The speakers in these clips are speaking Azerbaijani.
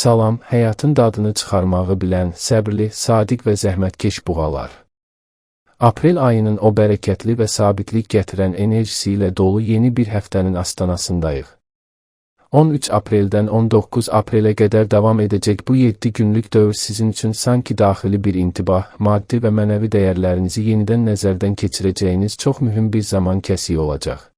Salam, həyatın dadını çıxarmağı bilən, səbrli, sadiq və zəhmətkeş buğalar. Aprel ayının o bərəkətli və sabitlik gətirən enerjisi ilə dolu yeni bir həftənin astanasındayıq. 13 apreldən 19 aprelə qədər davam edəcək bu 7 günlük dövr sizin üçün sanki daxili bir intibah, maddi və mənəvi dəyərlərinizi yenidən nəzərdən keçirəcəyiniz çox mühüm bir zaman kəsiyi olacaq.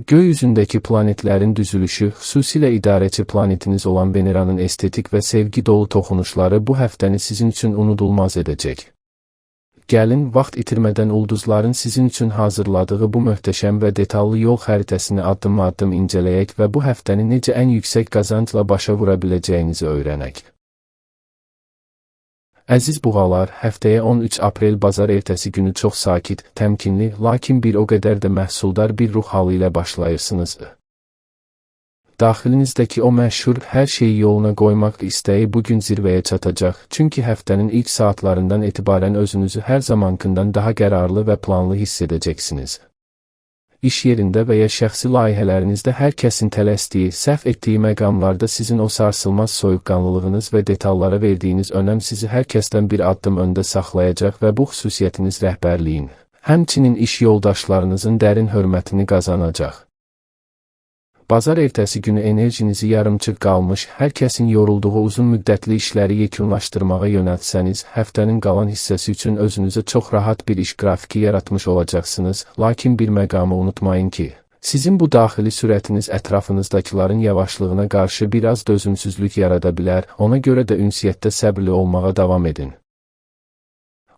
Göy üzündəki planetlərin düzülüşü, xüsusilə idarəçi planetiniz olan Veneranın estetik və sevgi dolu toxunuşları bu həftəni sizin üçün unudulmaz edəcək. Gəlin, vaxt itirmədən ulduzların sizin üçün hazırladığı bu möhtəşəm və detallı yol xəritəsini addım-addım incələyək və bu həftəni necə ən yüksək qazancla başa vura biləcəyinizi öyrənək. Əziz buğalar, həftəyə 13 aprel bazar ertəsi günü çox sakit, təmkinli, lakin bir o qədər də məhsuldar bir ruh halı ilə başlayırsınız. Daxilinizdəki o məşhur hər şeyi yoluna qoymaq istəyi bugün zirvəyə çatacaq, çünki həftənin ilk saatlarından etibarən özünüzü hər zamankından daha qərarlı və planlı hiss edəcəksiniz. İş yerində və ya şəxsi layihələrinizdə hər kəsin tələsdiyi, səhv etdiyi məqamlarda sizin o sarsılmaz soyuqqanlılığınız və detallara verdiyiniz önəm sizi hər kəsdən bir addım öndə saxlayacaq və bu xüsusiyyətiniz rəhbərliyin, həmçinin iş yoldaşlarınızın dərin hörmətini qazanacaq. Bazar ertəsi günü enerjinizi yarımçıq qalmış, hər kəsin yorulduğu uzun müddətli işləri yekunlaşdırmağa yönəltsəniz, həftənin qalan hissəsi üçün özünüzə çox rahat bir iş qrafiki yaratmış olacaqsınız, lakin bir məqamı unutmayın ki, sizin bu daxili sürətiniz ətrafınızdakıların yavaşlığına qarşı biraz dözümsüzlük yarada bilər, ona görə də ünsiyyətdə səbrli olmağa davam edin.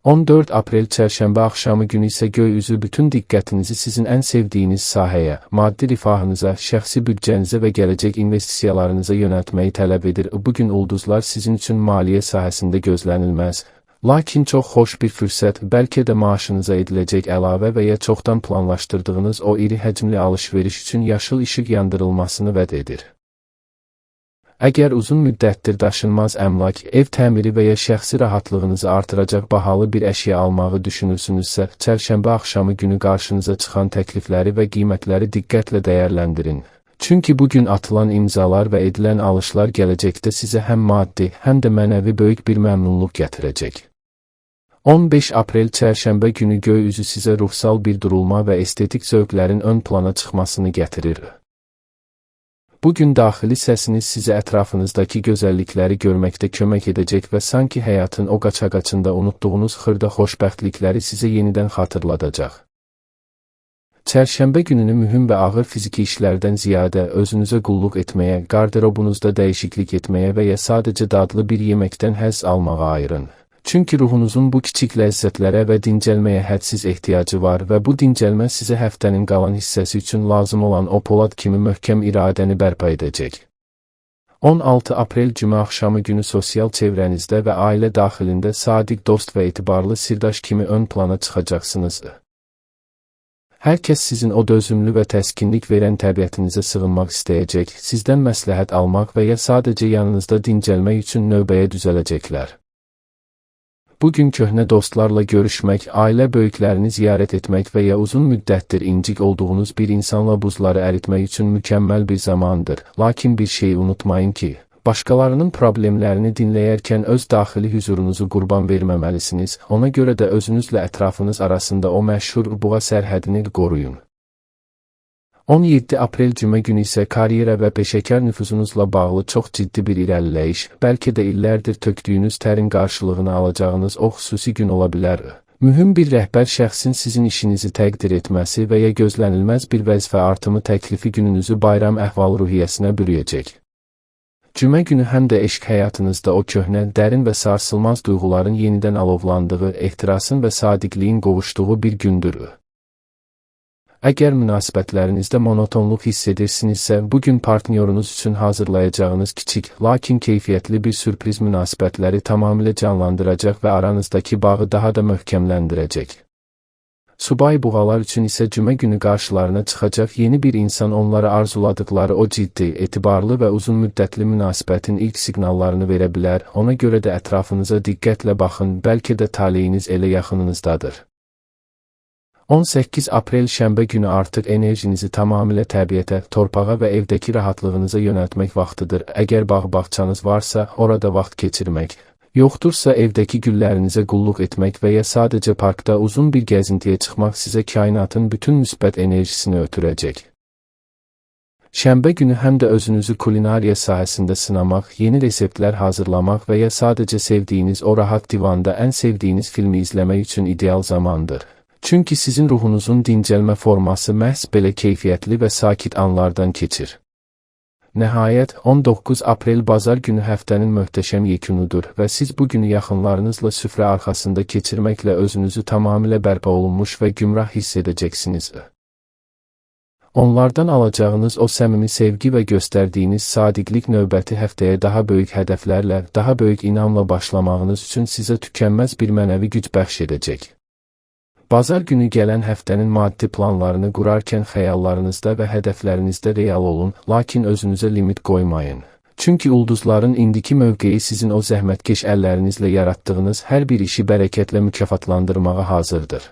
14 aprel çərşənbə axşamı günü isə göy üzü bütün diqqətinizi sizin ən sevdiyiniz sahəyə, maddi rifahınıza, şəxsi büdcənizə və gələcək investisiyalarınıza yönəltməyi tələb edir. Bugün ulduzlar sizin üçün maliyyə sahəsində gözlənilməz, lakin çox xoş bir fürsət, bəlkə də maaşınıza ediləcək əlavə və ya çoxdan planlaşdırdığınız o iri həcmli alış-veriş üçün yaşıl işıq yandırılmasını vəd edir. Əgər uzun müddətdir daşınmaz əmlak, ev təmiri və ya şəxsi rahatlığınızı artıracaq bahalı bir əşya almağı düşünürsünüzsə, çərşənbə axşamı günü qarşınıza çıxan təklifləri və qiymətləri diqqətlə dəyərləndirin. Çünki bugün atılan imzalar və edilən alışlar gələcəkdə sizə həm maddi, həm də mənəvi böyük bir məmnunluq gətirəcək. 15 aprel çərşənbə günü göy üzü sizə ruhsal bir durulma və estetik zövqlərin ön plana çıxmasını gətirir. Bugün daxili səsiniz sizə ətrafınızdakı gözəllikləri görməkdə kömək edəcək və sanki həyatın o qaça-qaçında unutduğunuz xırda xoşbəxtlikləri sizə yenidən xatırladacaq. Çərşənbə gününü mühüm və ağır fiziki işlərdən ziyadə özünüzə qulluq etməyə, qarderobunuzda dəyişiklik etməyə və ya sadəcə dadlı bir yeməkdən həzz almağa ayırın. Çünki ruhunuzun bu kiçik ləzzətlərə və dincəlməyə hədsiz ehtiyacı var və bu dincəlmə sizə həftənin qalan hissəsi üçün lazım olan o polad kimi möhkəm iradəni bərpa edəcək. 16 aprel cümə axşamı günü sosial çevrənizdə və ailə daxilində sadiq dost və etibarlı sirdaş kimi ön plana çıxacaqsınız. Hər kəs sizin o dözümlü və təskinlik verən təbiətinizə sığınmaq istəyəcək, sizdən məsləhət almaq və ya sadəcə yanınızda dincəlmək üçün növbəyə düzələcəklər. Bugün köhnə dostlarla görüşmək, ailə böyüklərini ziyarət etmək və ya uzun müddətdir incik olduğunuz bir insanla buzları əritmək üçün mükəmməl bir zamandır. Lakin bir şeyi unutmayın ki, başqalarının problemlərini dinləyərkən öz daxili hüzurunuzu qurban verməməlisiniz, ona görə də özünüzlə ətrafınız arasında o məşhur buğa sərhədini qoruyun. 17 aprel cümə günü isə karyera və peşəkar nüfuzunuzla bağlı çox ciddi bir irəliləyiş, bəlkə də illərdir tökdüyünüz tərin qarşılığını alacağınız o xüsusi gün ola bilər. Mühüm bir rəhbər şəxsin sizin işinizi təqdir etməsi və ya gözlənilməz bir vəzifə artımı təklifi gününüzü bayram əhval-ruhiyyəsinə bürüyəcək. Cümə günü həm də eşq həyatınızda o köhnə, dərin və sarsılmaz duyğuların yenidən alovlandığı, ehtirasın və sadiqliyin qovuşduğu bir gündür. Əgər münasibətlərinizdə monotonluq hiss edirsinizsə, bugün partnyorunuz üçün hazırlayacağınız kiçik, lakin keyfiyyətli bir sürpriz münasibətləri tamamilə canlandıracaq və aranızdakı bağı daha da möhkəmləndirəcək. Subay buğalar üçün isə cümə günü qarşılarına çıxacaq yeni bir insan onlara arzuladıkları o ciddi, etibarlı və uzun müddətli münasibətin ilk siqnallarını verə bilər, ona görə də ətrafınıza diqqətlə baxın, bəlkə də taleyiniz elə yaxınınızdadır. 18 aprel şənbə günü artıq enerjinizi tamamilə təbiətə, torpağa və evdəki rahatlığınıza yönəltmək vaxtıdır. Əgər bağ-bağçanız varsa, orada vaxt keçirmək, yoxdursa evdəki güllərinizə qulluq etmək və ya sadəcə parkda uzun bir gəzintiyə çıxmaq sizə kainatın bütün müsbət enerjisini ötürəcək. Şənbə günü həm də özünüzü kulinariya sahəsində sınamaq, yeni reseptlər hazırlamaq və ya sadəcə sevdiyiniz o rahat divanda ən sevdiyiniz filmi izləmək üçün ideal zamandır. Çünki sizin ruhunuzun dincəlmə forması məhz belə keyfiyyətli və sakit anlardan keçir. Nəhayət, 19 aprel bazar günü həftənin möhtəşəm yekunudur və siz bu günü yaxınlarınızla süfrə arxasında keçirməklə özünüzü tamamilə bərpa olunmuş və gümrah hiss edəcəksiniz. Onlardan alacağınız o səmimi sevgi və göstərdiyiniz sadiqlik növbəti həftəyə daha böyük hədəflərlə, daha böyük inamla başlamağınız üçün sizə tükənməz bir mənəvi güc bəxş edəcək. Bazar günü gələn həftənin maddi planlarını qurarkən xəyallarınızda və hədəflərinizdə real olun, lakin özünüzə limit qoymayın. Çünki ulduzların indiki mövqeyi sizin o zəhmətkeş əllərinizlə yaratdığınız hər bir işi bərəkətlə mükafatlandırmağa hazırdır.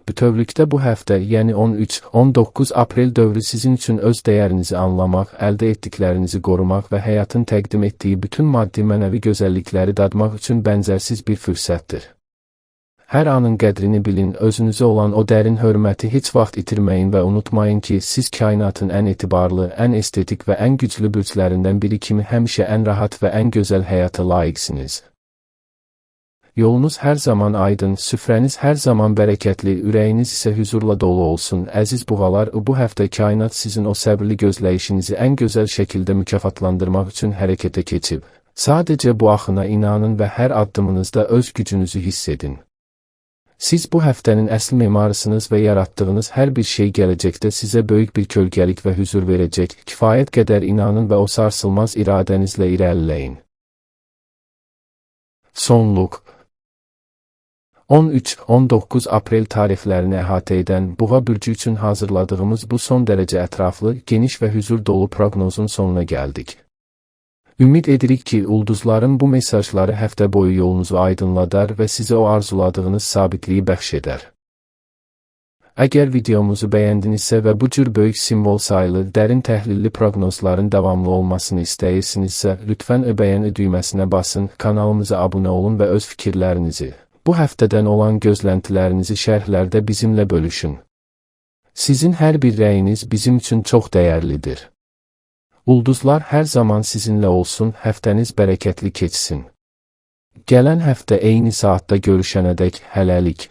Bütövlükdə bu həftə, yəni 13-19 aprel dövrü sizin üçün öz dəyərinizi anlamaq, əldə etdiklərinizi qorumaq və həyatın təqdim etdiyi bütün maddi-mənəvi gözəllikləri dadmaq üçün bənzərsiz bir fürsətdir. Hər anın qədrini bilin, özünüzə olan o dərin hörməti heç vaxt itirməyin və unutmayın ki, siz kainatın ən etibarlı, ən estetik və ən güclü bürclərindən biri kimi həmişə ən rahat və ən gözəl həyata layiqsiniz. Yolunuz hər zaman aydın, süfrəniz hər zaman bərəkətli, ürəyiniz isə hüzurla dolu olsun. Əziz buğalar, bu həftə kainat sizin o səbirli gözləyişinizi ən gözəl şəkildə mükafatlandırmaq üçün hərəkətə keçib. Sadəcə bu axına inanın və hər addımınızda öz gücünüzü hiss edin. Siz bu həftənin əsl memarısınız və yaratdığınız hər bir şey gələcəkdə sizə böyük bir kölgəlik və hüzur verəcək. Kifayət qədər inanın və o sarsılmaz iradənizlə irəliləyin. Sonluq 13-19 aprel tarixlərini əhatə edən Buğa bürcü üçün hazırladığımız bu son dərəcə ətraflı, geniş və hüzur dolu proqnozun sonuna gəldik. Ümid edirik ki, ulduzların bu mesajları həftə boyu yolunuzu aydınladar və sizə o arzuladığınız sabitliyi bəxş edər. Əgər videomuzu bəyəndinizsə və bu cür böyük simvol sayılı, dərin təhlilli proqnozların davamlı olmasını istəyirsinizsə, lütfən bəyən düyməsinə basın, kanalımıza abunə olun və öz fikirlərinizi, bu həftədən olan gözləntilərinizi şərhlərdə bizimlə bölüşün. Sizin hər bir rəyiniz bizim üçün çox dəyərlidir. Ulduzlar hər zaman sizinlə olsun, həftəniz bərəkətli keçsin. Gələn həftə eyni saatda görüşənədək hələlik.